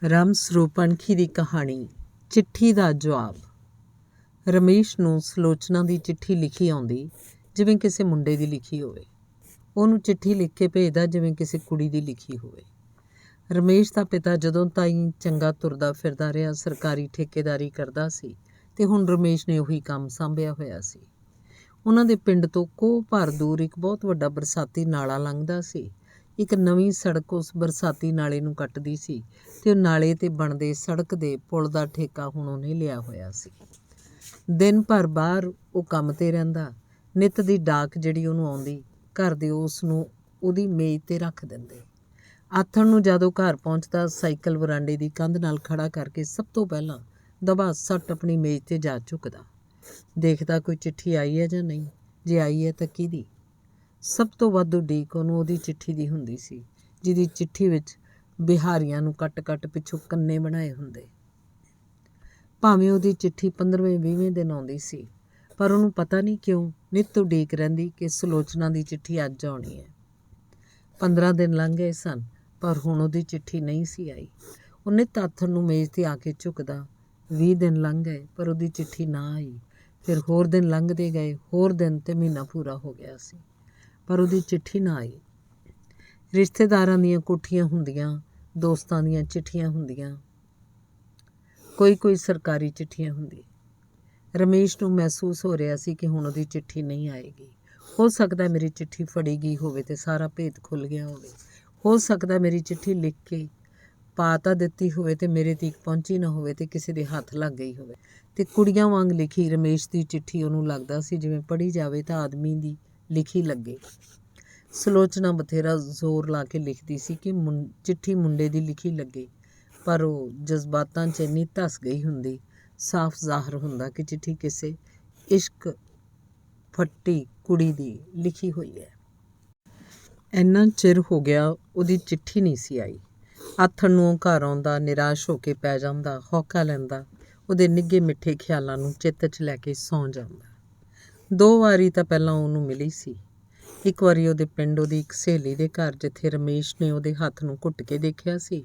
ਰਾਮ ਸਰੂਪ ਅਣਖੀ ਦੀ ਕਹਾਣੀ। ਚਿੱਠੀ ਦਾ ਜਵਾਬ। ਰਮੇਸ਼ ਨੂੰ ਸੁਲੋਚਨਾ ਦੀ ਚਿੱਠੀ ਲਿਖੀ ਆਉਂਦੀ ਜਿਵੇਂ ਕਿਸੇ ਮੁੰਡੇ ਦੀ ਲਿਖੀ ਹੋਵੇ। ਉਹਨੂੰ ਚਿੱਠੀ ਲਿਖ ਕੇ ਭੇਜਦਾ ਜਿਵੇਂ ਕਿਸੇ ਕੁੜੀ ਦੀ ਲਿਖੀ ਹੋਵੇ। ਰਮੇਸ਼ ਦਾ ਪਿਤਾ ਜਦੋਂ ਤਾਈਂ ਚੰਗਾ ਤੁਰਦਾ ਫਿਰਦਾ ਰਿਹਾ, ਸਰਕਾਰੀ ਠੇਕੇਦਾਰੀ ਕਰਦਾ ਸੀ ਅਤੇ ਹੁਣ ਰਮੇਸ਼ ਨੇ ਉਹੀ ਕੰਮ ਸਾਂਭਿਆ ਹੋਇਆ ਸੀ। ਉਹਨਾਂ ਦੇ ਪਿੰਡ ਤੋਂ ਕੋਹ ਭਰ ਦੂਰ ਇੱਕ ਬਹੁਤ ਵੱਡਾ ਬਰਸਾਤੀ ਨਾਲਾ ਲੰਘਦਾ ਸੀ। ਇੱਕ ਨਵੀਂ ਸੜਕ ਉਸ ਬਰਸਾਤੀ ਨਾਲੇ ਨੂੰ ਕੱਟਦੀ ਸੀ ਅਤੇ ਉਹ ਨਾਲੇ 'ਤੇ ਬਣਦੇ ਸੜਕ ਦੇ ਪੁਲ ਦਾ ਠੇਕਾ ਹੁਣ ਉਹਨੇ ਲਿਆ ਹੋਇਆ ਸੀ। ਦਿਨ ਭਰ ਬਾਹਰ ਉਹ ਕੰਮ 'ਤੇ ਰਹਿੰਦਾ। ਨਿੱਤ ਦੀ ਡਾਕ ਜਿਹੜੀ ਉਹਨੂੰ ਆਉਂਦੀ, ਘਰ ਦੇ ਉਸ ਨੂੰ ਉਹਦੀ ਮੇਜ਼ 'ਤੇ ਰੱਖ ਦਿੰਦੇ। ਆਥਣ ਨੂੰ ਜਦੋਂ ਘਰ ਪਹੁੰਚਦਾ, ਸਾਈਕਲ ਵਰਾਂਡੇ ਦੀ ਕੰਧ ਨਾਲ ਖੜ੍ਹਾ ਕਰਕੇ ਸਭ ਤੋਂ ਪਹਿਲਾਂ ਦਬਾ ਸੱਟ ਆਪਣੀ ਮੇਜ਼ 'ਤੇ ਜਾ ਝੁਕਦਾ। ਦੇਖਦਾ ਕੋਈ ਚਿੱਠੀ ਆਈ ਹੈ ਜਾਂ ਨਹੀਂ, ਜੇ ਆਈ ਹੈ ਤਾਂ ਕਿਹਦੀ। ਸਭ ਤੋਂ ਵੱਧ ਉਡੀਕ ਉਹਨੂੰ ਉਹਦੀ ਚਿੱਠੀ ਦੀ ਹੁੰਦੀ ਸੀ, ਜਿਹਦੀ ਚਿੱਠੀ ਵਿੱਚ ਬਿਹਾਰੀਆਂ ਨੂੰ ਕੱਟ ਪਿੱਛੋਂ ਕੰਨੇ ਬਣਾਏ ਹੁੰਦੇ। ਭਾਵੇਂ ਉਹਦੀ ਚਿੱਠੀ 15ਵੇਂ-20ਵੇਂ ਦਿਨ ਆਉਂਦੀ ਸੀ, ਪਰ ਉਹਨੂੰ ਪਤਾ ਨਹੀਂ ਕਿਉਂ ਨਿੱਤ ਉਡੀਕ ਰਹਿੰਦੀ ਕਿ ਸੁਲੋਚਨਾ ਦੀ ਚਿੱਠੀ ਅੱਜ ਆਉਣੀ ਹੈ। 15 ਦਿਨ ਲੰਘ ਗਏ ਸਨ, ਪਰ ਹੁਣ ਉਹਦੀ ਚਿੱਠੀ ਨਹੀਂ ਸੀ ਆਈ। ਉਹ ਨਿੱਤ ਆਥਣ ਨੂੰ ਮੇਜ਼ 'ਤੇ ਆ ਕੇ ਝੁਕਦਾ। 20 ਦਿਨ ਲੰਘ ਗਏ, ਪਰ ਉਹਦੀ ਚਿੱਠੀ ਨਾ ਆਈ। ਫਿਰ ਹੋਰ ਦਿਨ ਲੰਘਦੇ ਗਏ, ਹੋਰ ਦਿਨ ਤੇ ਮਹੀਨਾ ਪੂਰਾ ਹੋ ਗਿਆ ਸੀ, ਪਰ ਉਹਦੀ ਚਿੱਠੀ ਨਾ ਆਈ। ਰਿਸ਼ਤੇਦਾਰਾਂ ਦੀਆਂ ਕੋਠੀਆਂ ਹੁੰਦੀਆਂ, ਦੋਸਤਾਂ ਦੀਆਂ ਚਿੱਠੀਆਂ ਹੁੰਦੀਆਂ, ਕੋਈ ਸਰਕਾਰੀ ਚਿੱਠੀਆਂ ਹੁੰਦੀ। ਰਮੇਸ਼ ਨੂੰ ਮਹਿਸੂਸ ਹੋ ਰਿਹਾ ਸੀ ਕਿ ਹੁਣ ਉਹਦੀ ਚਿੱਠੀ ਨਹੀਂ ਆਏਗੀ। ਹੋ ਸਕਦਾ ਮੇਰੀ ਚਿੱਠੀ ਫੜੀ ਗਈ ਹੋਵੇ ਤੇ ਸਾਰਾ ਭੇਤ ਖੁੱਲ੍ਹ ਗਿਆ ਹੋਵੇ। ਹੋ ਸਕਦਾ ਮੇਰੀ ਚਿੱਠੀ ਲਿਖ ਕੇ ਪਾ ਤਾਂ ਦਿੱਤੀ ਹੋਵੇ ਤੇ ਮੇਰੇ ਤੀਕ ਪਹੁੰਚੀ ਨਾ ਹੋਵੇ ਤੇ ਕਿਸੇ ਦੇ ਹੱਥ ਲੱਗ ਗਈ ਹੋਵੇ। ਤੇ ਕੁੜੀਆਂ ਵਾਂਗ ਲਿਖੀ ਰਮੇਸ਼ ਦੀ ਚਿੱਠੀ ਉਹਨੂੰ ਲੱਗਦਾ ਸੀ ਜਿਵੇਂ ਪੜ੍ਹੀ ਜਾਵੇ ਤਾਂ ਆਦਮੀ ਦੀ ਲਿਖੀ ਲੱਗੇ। ਸੁਲੋਚਨਾ ਬਥੇਰਾ ਜ਼ੋਰ ਲਾ ਕੇ ਲਿਖਦੀ ਸੀ ਕਿ ਚਿੱਠੀ ਮੁੰਡੇ ਦੀ ਲਿਖੀ ਲੱਗੇ, ਪਰ ਉਹ ਜਜ਼ਬਾਤਾਂ 'ਚ ਇੰਨੀ ਧਸ ਗਈ ਹੁੰਦੀ, ਸਾਫ਼ ਜ਼ਾਹਰ ਹੁੰਦਾ ਕਿ ਚਿੱਠੀ ਕਿਸੇ ਇਸ਼ਕ ਫੱਟੀ ਕੁੜੀ ਦੀ ਲਿਖੀ ਹੋਈ ਹੈ। ਇੰਨਾ ਚਿਰ ਹੋ ਗਿਆ ਉਹਦੀ ਚਿੱਠੀ ਨਹੀਂ ਸੀ ਆਈ। ਆਥਣ ਨੂੰ ਉਹ ਘਰ ਆਉਂਦਾ, ਨਿਰਾਸ਼ ਹੋ ਕੇ ਪੈ ਜਾਂਦਾ, ਹੌਕਾ ਲੈਂਦਾ, ਉਹਦੇ ਨਿੱਘੇ ਮਿੱਠੇ ਖਿਆਲਾਂ ਨੂੰ ਚਿੱਤ 'ਚ ਲੈ ਕੇ ਸੌਂ ਜਾਂਦਾ। 2 ਵਾਰੀ ਤਾਂ ਪਹਿਲਾਂ ਉਹਨੂੰ ਮਿਲੀ ਸੀ। ਇੱਕ ਵਾਰੀ ਉਹਦੇ ਪਿੰਡ ਉਹਦੀ ਇੱਕ ਸਹੇਲੀ ਦੇ ਘਰ, ਜਿੱਥੇ ਰਮੇਸ਼ ਨੇ ਉਹਦੇ ਹੱਥ ਨੂੰ ਘੁੱਟ ਕੇ ਦੇਖਿਆ ਸੀ।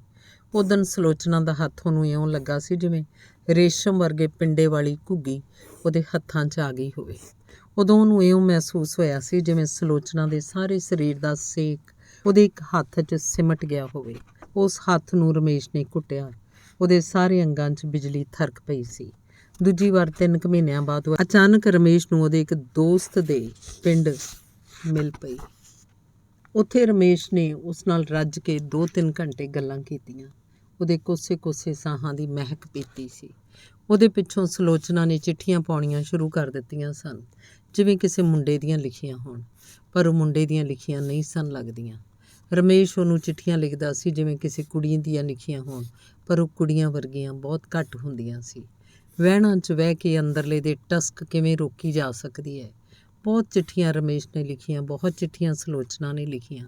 ਉਦਣ ਸੁਲੋਚਨਾ ਦਾ ਹੱਥ ਉਹਨੂੰ ਇਉਂ ਲੱਗਾ ਸੀ ਜਿਵੇਂ ਰੇਸ਼ਮ ਵਰਗੇ ਪਿੰਡੇ ਵਾਲੀ ਘੁੱਗੀ ਉਹਦੇ ਹੱਥਾਂ 'ਚ ਆ ਗਈ ਹੋਵੇ। ਉਦੋਂ ਉਹਨੂੰ ਇਉਂ ਮਹਿਸੂਸ ਹੋਇਆ ਸੀ ਜਿਵੇਂ ਸੁਲੋਚਨਾ ਦੇ ਸਾਰੇ ਸਰੀਰ ਦਾ ਸੇਕ ਉਹਦੇ ਇੱਕ ਹੱਥ 'ਚ ਸਿਮਟ ਗਿਆ ਹੋਵੇ। ਉਸ ਹੱਥ ਨੂੰ ਰਮੇਸ਼ ਨੇ ਘੁੱਟਿਆ, ਉਹਦੇ ਸਾਰੇ ਅੰਗਾਂ 'ਚ ਬਿਜਲੀ ਥਰਕ ਪਈ ਸੀ। ਦੂਜੀ ਵਾਰ 3 ਕੁ ਮਹੀਨਿਆਂ ਬਾਅਦ ਅਚਾਨਕ ਰਮੇਸ਼ ਨੂੰ ਉਹਦੇ ਇੱਕ ਦੋਸਤ ਦੇ ਪਿੰਡ ਮਿਲ ਪਈ। ਉੱਥੇ ਰਮੇਸ਼ ਨੇ ਉਸ ਨਾਲ ਰੱਜ ਕੇ 2-3 ਘੰਟੇ ਗੱਲਾਂ ਕੀਤੀਆਂ। ਉਹਦੇ ਕੋਸੇ ਸਾਹਾਂ ਦੀ ਮਹਿਕ ਪੀਤੀ ਸੀ। ਉਹਦੇ ਪਿੱਛੋਂ ਸੁਲੋਚਨਾ ਨੇ ਚਿੱਠੀਆਂ ਪਾਉਣੀਆਂ ਸ਼ੁਰੂ ਕਰ ਦਿੱਤੀਆਂ ਸਨ, ਜਿਵੇਂ ਕਿਸੇ ਮੁੰਡੇ ਦੀਆਂ ਲਿਖੀਆਂ ਹੋਣ, ਪਰ ਉਹ ਮੁੰਡੇ ਦੀਆਂ ਲਿਖੀਆਂ ਨਹੀਂ ਸਨ ਲੱਗਦੀਆਂ। ਰਮੇਸ਼ ਉਹਨੂੰ ਚਿੱਠੀਆਂ ਲਿਖਦਾ ਸੀ ਜਿਵੇਂ ਕਿਸੇ ਕੁੜੀ ਦੀਆਂ ਲਿਖੀਆਂ ਹੋਣ, ਪਰ ਉਹ ਕੁੜੀਆਂ ਵਰਗੀਆਂ ਬਹੁਤ ਘੱਟ ਹੁੰਦੀਆਂ ਸੀ। ਵਹਿਣਾਂ 'ਚ ਵਹਿ ਕੇ ਅੰਦਰਲੇ ਦੇ ਟਸਕ ਕਿਵੇਂ ਰੋਕੀ ਜਾ ਸਕਦੀ ਹੈ। ਬਹੁਤ ਚਿੱਠੀਆਂ ਰਮੇਸ਼ ਨੇ ਲਿਖੀਆਂ, ਬਹੁਤ ਚਿੱਠੀਆਂ ਸੁਲੋਚਨਾ ਨੇ ਲਿਖੀਆਂ,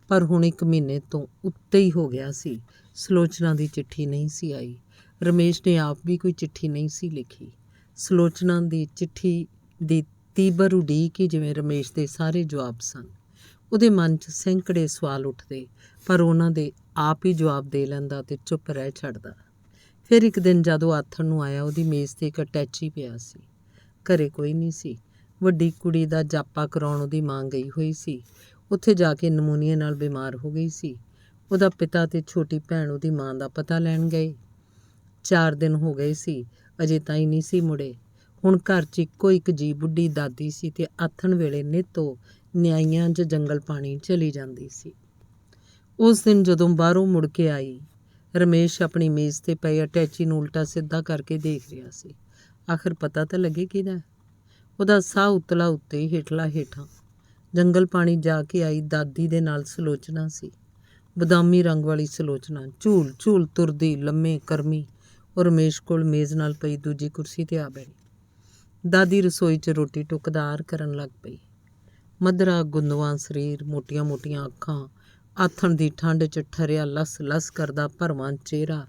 ਪਰ ਹੁਣ 1 ਮਹੀਨੇ ਤੋਂ ਉੱਤੇ ਹੀ ਹੋ ਗਿਆ ਸੀ, ਸੁਲੋਚਨਾ ਦੀ ਚਿੱਠੀ ਨਹੀਂ ਸੀ ਆਈ। ਰਮੇਸ਼ ਨੇ ਆਪ ਵੀ ਕੋਈ ਚਿੱਠੀ ਨਹੀਂ ਸੀ ਲਿਖੀ। ਸੁਲੋਚਨਾ ਦੀ ਚਿੱਠੀ ਦੀ ਤੀਬਰ ਉਡੀਕ ਹੀ ਜਿਵੇਂ ਰਮੇਸ਼ ਦੇ ਸਾਰੇ ਜਵਾਬ ਸਨ। ਉਹਦੇ ਮਨ 'ਚ ਸੈਂਕੜੇ ਸਵਾਲ ਉੱਠਦੇ, ਪਰ ਉਹਨਾਂ ਦੇ ਆਪ ਹੀ ਜਵਾਬ ਦੇ ਲੈਂਦਾ ਤੇ ਚੁੱਪ ਰਹਿ ਛੱਡਦਾ। ਫਿਰ ਇੱਕ ਦਿਨ ਜਦੋਂ ਆਥਣ ਨੂੰ ਆਇਆ, ਉਹਦੀ ਮੇਜ਼ 'ਤੇ ਇੱਕ ਅਟੈਚੀ ਪਿਆ ਸੀ। ਘਰੇ ਕੋਈ ਨਹੀਂ ਸੀ। ਵੱਡੀ ਕੁੜੀ ਦਾ ਜਾਪਾ ਕਰਾਉਣ ਉਹਦੀ ਮਾਂ ਗਈ ਹੋਈ ਸੀ। ਉੱਥੇ ਜਾ ਕੇ ਨਮੂਨੀਏ ਨਾਲ ਬਿਮਾਰ ਹੋ ਗਈ ਸੀ। ਉਹਦਾ ਪਿਤਾ ਤੇ ਛੋਟੀ ਭੈਣ ਉਹਦੀ ਮਾਂ ਦਾ ਪਤਾ ਲੈਣ ਗਏ। 4 ਦਿਨ ਹੋ ਗਏ ਸੀ, ਅਜੇ ਤਾਈਂ ਨਹੀਂ ਸੀ ਮੁੜੇ। ਹੁਣ ਘਰ 'ਚ ਇੱਕੋ ਇੱਕ ਜੀ ਬੁੱਢੀ ਦਾਦੀ ਸੀ ਤੇ ਆਥਣ ਵੇਲੇ ਨਿੱਤ ਉਹ ਨਿਆਈਆਂ 'ਚ ਜੰਗਲ ਪਾਣੀ ਚਲੀ ਜਾਂਦੀ ਸੀ। ਉਸ ਦਿਨ ਜਦੋਂ ਬਾਹਰੋਂ ਮੁੜ ਕੇ ਆਈ, ਰਮੇਸ਼ ਆਪਣੀ ਮੇਜ਼ 'ਤੇ ਪਈ ਅਟੈਚੀ ਨੂੰ ਉਲਟਾ ਸਿੱਧਾ ਕਰਕੇ ਦੇਖ ਰਿਹਾ ਸੀ। ਆਖਰ ਪਤਾ ਤਾਂ ਲੱਗੇ ਕਿਹਦਾ। ਉਹਦਾ ਸਾਹ ਉਤਲਾ ਉੱਤੇ ਹੀ ਹੇਠਲਾ ਹੇਠਾਂ। ਜੰਗਲ ਪਾਣੀ ਜਾ ਕੇ ਆਈ ਦਾਦੀ ਦੇ ਨਾਲ ਸੁਲੋਚਨਾ ਸੀ। ਬਦਾਮੀ ਰੰਗ ਵਾਲੀ ਸੁਲੋਚਨਾ ਝੂਲ ਤੁਰਦੀ ਲੰਮੇ ਕਰਮੀ ਉਹ ਰਮੇਸ਼ ਕੋਲ ਮੇਜ਼ ਨਾਲ ਪਈ ਦੂਜੀ ਕੁਰਸੀ 'ਤੇ ਆ ਬੈਠੀ। ਦਾਦੀ ਰਸੋਈ 'ਚ ਰੋਟੀ ਟੁਕਦਾਰ ਕਰਨ ਲੱਗ ਪਈ। ਮਧਰਾ ਗੁੰਦਵਾਂ ਸਰੀਰ, ਮੋਟੀਆਂ ਅੱਖਾਂ, ਆਥਣ ਦੀ ਠੰਡ 'ਚ ਠਰਿਆ ਲਸ ਕਰਦਾ ਭਰਵਾਂ ਚਿਹਰਾ,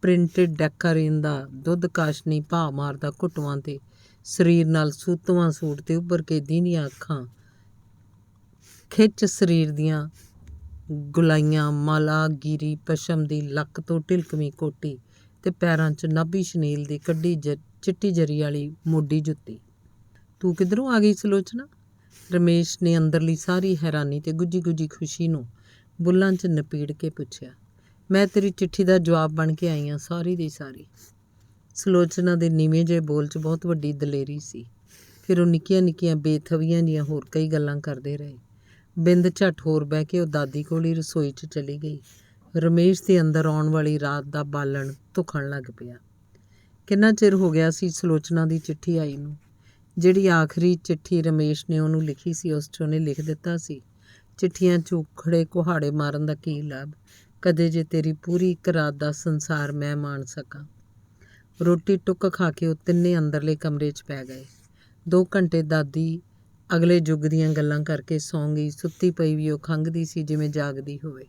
ਪ੍ਰਿੰਟਡ ਡੈਕਾਰੀਨ ਦਾ ਦੁੱਧ ਕਾਸ਼ਨੀ ਭਾਅ ਮਾਰਦਾ ਘੁੱਟਵਾਂ ਤੇ ਸਰੀਰ ਨਾਲ ਸੂਤਵਾਂ ਸੂਟ ਤੇ ਉੱਭਰ ਕੇ ਦੀਨੀਆਂ ਅੱਖਾਂ, ਖਿੱਚ ਸਰੀਰ ਦੀਆਂ ਗੁਲਾਈਆਂ, ਮਾਲਾ, ਗਿਰੀ, ਪਸ਼ਮ ਦੀ ਲੱਕ ਤੋਂ ਢਿਲਕਵੀਂ ਕੋਟੀ ਤੇ ਪੈਰਾਂ 'ਚ ਨਾਭੀ ਸ਼ਨੀਲ ਦੀ ਕੱਢੀ ਚਿੱਟੀ ਜਰੀ ਵਾਲੀ ਮੋਢੀ ਜੁੱਤੀ। "ਤੂੰ ਕਿੱਧਰੋਂ ਆ ਗਈ ਸੁਲੋਚਨਾ?" ਰਮੇਸ਼ ਨੇ ਅੰਦਰਲੀ ਸਾਰੀ ਹੈਰਾਨੀ ਤੇ ਗੁੱਝੀ ਖੁਸ਼ੀ ਨੂੰ ਬੁੱਲ੍ਹਾਂ 'ਚ ਨਪੀੜ ਕੇ ਪੁੱਛਿਆ। "ਮੈਂ ਤੇਰੀ ਚਿੱਠੀ ਦਾ ਜਵਾਬ ਬਣ ਕੇ ਆਈ ਹਾਂ, ਸਾਰੀ ਦੀ ਸਾਰੀ।" ਸੁਲੋਚਨਾ ਦੇ ਨੀਵੇਂ ਜਿਹੇ ਬੋਲ 'ਚ ਬਹੁਤ ਵੱਡੀ ਦਲੇਰੀ ਸੀ। ਫਿਰ ਉਹ ਨਿੱਕੀਆਂ ਬੇਥਵੀਆਂ ਜਿਹੀਆਂ ਹੋਰ ਕਈ ਗੱਲਾਂ ਕਰਦੇ ਰਹੇ। ਬਿੰਦ ਝੱਟ ਹੋਰ ਬਹਿ ਕੇ ਉਹ ਦਾਦੀ ਕੋਲ ਹੀ ਰਸੋਈ 'ਚ ਚਲੀ ਗਈ। ਰਮੇਸ਼ ਦੇ ਅੰਦਰ ਆਉਣ ਵਾਲੀ ਰਾਤ ਦਾ ਬਾਲਣ ਧੁਖਣ ਲੱਗ ਪਿਆ। ਕਿੰਨਾ ਚਿਰ ਹੋ ਗਿਆ ਸੀ ਸੁਲੋਚਨਾ ਦੀ ਚਿੱਠੀ ਆਈ ਨੂੰ। ਜਿਹੜੀ ਆਖਰੀ ਚਿੱਠੀ ਰਮੇਸ਼ ਨੇ ਉਹਨੂੰ ਲਿਖੀ ਸੀ, ਉਸ 'ਚ ਉਹਨੇ ਲਿਖ ਦਿੱਤਾ ਸੀ, "ਚਿੱਠੀਆਂ 'ਚ ਉਖੜੇ ਕੁਹਾੜੇ ਮਾਰਨ ਦਾ ਕੀ ਲਾਭ, ਕਦੇ ਜੇ ਤੇਰੀ ਪੂਰੀ ਇੱਕ ਰਾਤ ਦਾ ਸੰਸਾਰ ਮੈਂ ਮਾਣ ਸਕਾਂ।" ਰੋਟੀ ਟੁੱਕ ਖਾ ਕੇ ਉਹ ਤਿੰਨੇ ਅੰਦਰਲੇ ਕਮਰੇ 'ਚ ਪੈ ਗਏ। 2 ਘੰਟੇ ਦਾਦੀ ਅਗਲੇ ਯੁੱਗ ਦੀਆਂ ਗੱਲਾਂ ਕਰਕੇ ਸੌਂ ਗਈ। ਸੁੱਤੀ ਪਈ ਵੀ ਉਹ ਖੰਘਦੀ ਸੀ ਜਿਵੇਂ ਜਾਗਦੀ ਹੋਵੇ।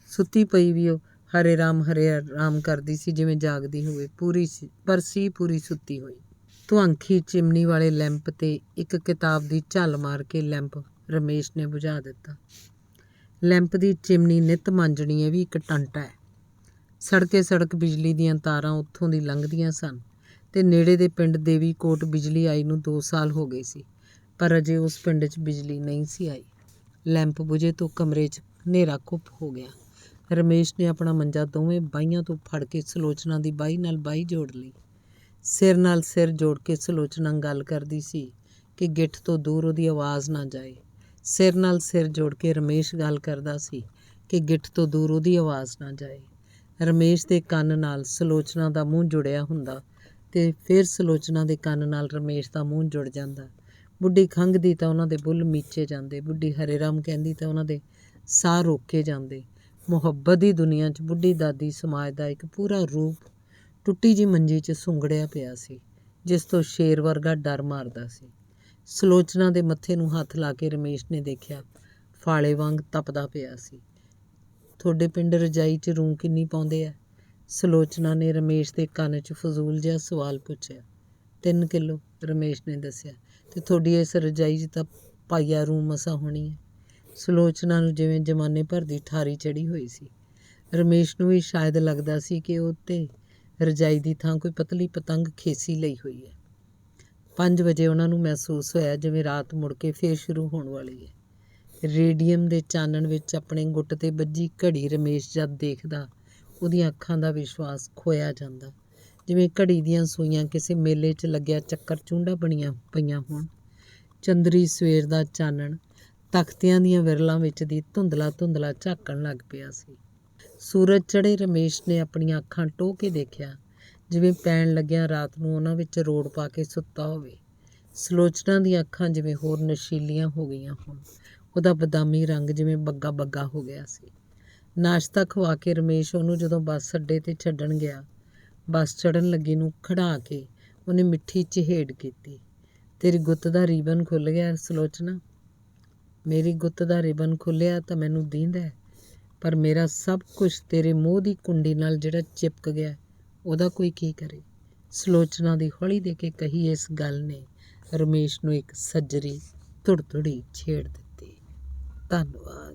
ਸੁੱਤੀ ਪਈ ਵੀ ਉਹ ਹਰੇ ਰਾਮ ਕਰਦੀ ਸੀ ਜਿਵੇਂ ਜਾਗਦੀ ਹੋਵੇ। ਪੂਰੀ ਸੁੱਤੀ ਹੋਈ। ਧੁਆਂਖੀ ਚਿਮਨੀ ਵਾਲੇ ਲੈਂਪ 'ਤੇ ਇੱਕ ਕਿਤਾਬ ਦੀ ਝੱਲ ਮਾਰ ਕੇ ਲੈਂਪ ਰਮੇਸ਼ ਨੇ ਬੁਝਾ ਦਿੱਤਾ। ਲੈਂਪ ਦੀ ਚਿਮਨੀ ਨਿੱਤ ਮਾਂਜਣੀ, ਇਹ ਵੀ ਇੱਕ ਟੰਟਾ ਹੈ। ਸੜਕ ਬਿਜਲੀ ਦੀਆਂ ਤਾਰਾਂ ਉੱਥੋਂ ਦੀ ਲੰਘਦੀਆਂ ਸਨ ਤੇ ਨੇੜੇ ਦੇ ਪਿੰਡ ਦੇਵੀ ਕੋਟ ਬਿਜਲੀ ਆਈ ਨੂੰ 2 ਸਾਲ ਹੋ ਗਏ ਸੀ, ਪਰ ਅਜੇ ਉਸ ਪਿੰਡ 'ਚ ਬਿਜਲੀ ਨਹੀਂ ਸੀ ਆਈ। ਲੈਂਪ ਬੁਝੇ ਤੋਂ ਕਮਰੇ 'ਚ ਹਨੇਰਾ ਘੁੱਪ ਹੋ ਗਿਆ। ਰਮੇਸ਼ ਨੇ ਆਪਣਾ ਮੰਜਾ ਦੋਵੇਂ ਬਾਹੀਆਂ ਤੋਂ ਫੜ ਕੇ ਸੁਲੋਚਨਾ ਦੀ ਬਾਹੀ ਨਾਲ ਬਾਹੀ ਜੋੜ ਲਈ। ਸਿਰ ਨਾਲ ਸਿਰ ਜੋੜ ਕੇ ਸੁਲੋਚਨਾ ਗੱਲ ਕਰਦੀ ਸੀ ਕਿ ਗਿੱਠ ਤੋਂ ਦੂਰ ਉਹਦੀ ਆਵਾਜ਼ ਨਾ ਜਾਏ। ਸਿਰ ਨਾਲ ਸਿਰ ਜੋੜ ਕੇ ਰਮੇਸ਼ ਗੱਲ ਕਰਦਾ ਸੀ ਕਿ ਗਿੱਠ ਤੋਂ ਦੂਰ ਉਹਦੀ ਆਵਾਜ਼ ਨਾ ਜਾਏ। ਰਮੇਸ਼ ਦੇ ਕੰਨ ਨਾਲ ਸੁਲੋਚਨਾ ਦਾ ਮੂੰਹ ਜੁੜਿਆ ਹੁੰਦਾ ਤੇ ਫਿਰ ਸੁਲੋਚਨਾ ਦੇ ਕੰਨ ਨਾਲ ਰਮੇਸ਼ ਦਾ ਮੂੰਹ ਜੁੜ ਜਾਂਦਾ। ਬੁੱਢੀ ਖੰਘਦੀ ਤਾਂ ਉਹਨਾਂ ਦੇ ਬੁੱਲ੍ਹ ਮੀਚੇ ਜਾਂਦੇ। ਬੁੱਢੀ ਹਰੇ ਰਾਮ ਕਹਿੰਦੀ ਤਾਂ ਉਹਨਾਂ ਦੇ ਸਾਹ ਰੋਕੇ ਜਾਂਦੇ। ਮੁਹੱਬਤ ਦੀ ਦੁਨੀਆ 'ਚ ਬੁੱਢੀ ਦਾਦੀ ਸਮਾਜ ਦਾ ਇੱਕ ਪੂਰਾ ਰੂਪ ਟੁੱਟੀ ਜਿਹੀ ਮੰਜੀ 'ਚ ਸੁੰਗੜਿਆ ਪਿਆ ਸੀ, ਜਿਸ ਤੋਂ ਸ਼ੇਰ ਵਰਗਾ ਡਰ ਮਾਰਦਾ ਸੀ। ਸੁਲੋਚਨਾ ਦੇ ਮੱਥੇ ਨੂੰ ਹੱਥ ਲਾ ਕੇ ਰਮੇਸ਼ ਨੇ ਦੇਖਿਆ, ਫਾਲੇ ਵਾਂਗ ਤਪਦਾ ਪਿਆ ਸੀ। "ਤੁਹਾਡੇ ਪਿੰਡ ਰਜਾਈ 'ਚ ਰੂੰ ਕਿੰਨੀ ਪਾਉਂਦੇ ਆ?" ਸੁਲੋਚਨਾ ਨੇ ਰਮੇਸ਼ ਦੇ ਕੰਨ 'ਚ ਫਜ਼ੂਲ ਜਿਹਾ ਸਵਾਲ ਪੁੱਛਿਆ। 3 ਕਿਲੋ, ਰਮੇਸ਼ ਨੇ ਦੱਸਿਆ। "ਤੇ ਤੁਹਾਡੀ ਇਸ ਰਜਾਈ 'ਚ ਤਾਂ ਪਾਈਆ ਰੂੰ ਮਸਾਂ ਹੋਣੀ ਹੈ।" ਸੁਲੋਚਨਾ ਨੂੰ ਜਿਵੇਂ ਜ਼ਮਾਨੇ ਭਰ ਦੀ ਠਾਰੀ ਚੜ੍ਹੀ ਹੋਈ ਸੀ। ਰਮੇਸ਼ ਨੂੰ ਵੀ ਸ਼ਾਇਦ ਲੱਗਦਾ ਸੀ ਕਿ ਉਹ 'ਤੇ ਰਜਾਈ ਦੀ ਥਾਂ ਕੋਈ ਪਤਲੀ ਪਤੰਗ ਖੇਸੀ ਲਈ ਹੋਈ ਹੈ। 5 ਵਜੇ ਉਹਨਾਂ ਨੂੰ ਮਹਿਸੂਸ ਹੋਇਆ ਜਿਵੇਂ ਰਾਤ ਮੁੜ ਕੇ ਫੇਰ ਸ਼ੁਰੂ ਹੋਣ ਵਾਲੀ ਹੈ। ਰੇਡੀਅਮ ਦੇ ਚਾਨਣ ਵਿੱਚ ਆਪਣੇ ਗੁੱਟ 'ਤੇ ਵੱਜੀ ਘੜੀ ਰਮੇਸ਼ ਜਦ ਦੇਖਦਾ, ਉਹਦੀਆਂ ਅੱਖਾਂ ਦਾ ਵਿਸ਼ਵਾਸ ਖੋਇਆ ਜਾਂਦਾ, ਜਿਵੇਂ ਘੜੀ ਦੀਆਂ ਸੂਈਆਂ ਕਿਸੇ ਮੇਲੇ 'ਚ ਲੱਗਿਆ ਚੱਕਰ ਚੂੰਡਾ ਬਣੀਆਂ ਪਈਆਂ ਹੋਣ। ਚੰਦਰੀ ਸਵੇਰ ਦਾ ਚਾਨਣ ਤਖਤਿਆਂ ਦੀਆਂ ਵਿਰਲਾਂ ਵਿੱਚ ਦੀ ਧੁੰਦਲਾ ਝਾਕਣ ਲੱਗ ਪਿਆ ਸੀ। ਸੂਰਜ ਚੜ੍ਹੇ ਰਮੇਸ਼ ਨੇ ਆਪਣੀਆਂ ਅੱਖਾਂ ਟੋਹ ਕੇ ਦੇਖਿਆ, ਜਿਵੇਂ ਪੈਣ ਲੱਗਿਆਂ ਰਾਤ ਨੂੰ ਉਹਨਾਂ ਵਿੱਚ ਰੋੜ ਪਾ ਕੇ ਸੁੱਤਾ ਹੋਵੇ। ਸੁਲੋਚਨਾ ਦੀਆਂ ਅੱਖਾਂ ਜਿਵੇਂ ਹੋਰ ਨਸ਼ੀਲੀਆਂ ਹੋ ਗਈਆਂ ਹੋਣ। ਉਹਦਾ ਬਦਾਮੀ ਰੰਗ ਜਿਵੇਂ ਬੱਗਾ ਹੋ ਗਿਆ ਸੀ। ਨਾਸ਼ਤਾ ਖਵਾ ਕੇ ਰਮੇਸ਼ ਉਹਨੂੰ ਜਦੋਂ ਬੱਸ ਅੱਡੇ 'ਤੇ ਛੱਡਣ ਗਿਆ, ਬੱਸ ਚੜ੍ਹਨ ਲੱਗੀ ਨੂੰ ਖੜ੍ਹਾ ਕੇ ਉਹਨੇ ਮਿੱਠੀ ਚਿਹੇੜ ਕੀਤੀ। "ਤੇਰੀ ਗੁੱਤ ਦਾ ਰੀਬਨ ਖੁੱਲ੍ਹ ਗਿਆ ਸੁਲੋਚਨਾ।" "ਮੇਰੀ ਗੁੱਤ ਦਾ ਰਿਬਨ ਖੁੱਲ੍ਹਿਆ ਤਾਂ ਮੈਨੂੰ ਦੀਂਦਾ, ਪਰ ਮੇਰਾ ਸਭ ਕੁਝ ਤੇਰੇ ਮੋਹ ਦੀ ਕੁੰਡੀ ਨਾਲ ਜਿਹੜਾ ਚਿਪਕ ਗਿਆ, ਉਹਦਾ ਕੋਈ ਕੀ ਕਰੇ?" ਸੁਲੋਚਨਾ ਦੀ ਹੌਲੀ ਦੇ ਕੇ ਕਹੀ ਇਸ ਗੱਲ ਨੇ ਰਮੇਸ਼ ਨੂੰ ਇੱਕ ਸੱਜਰੀ ਧੁੜਧੁੜੀ ਛੇੜ ਦਿੱਤੀ। ਧੰਨਵਾਦ।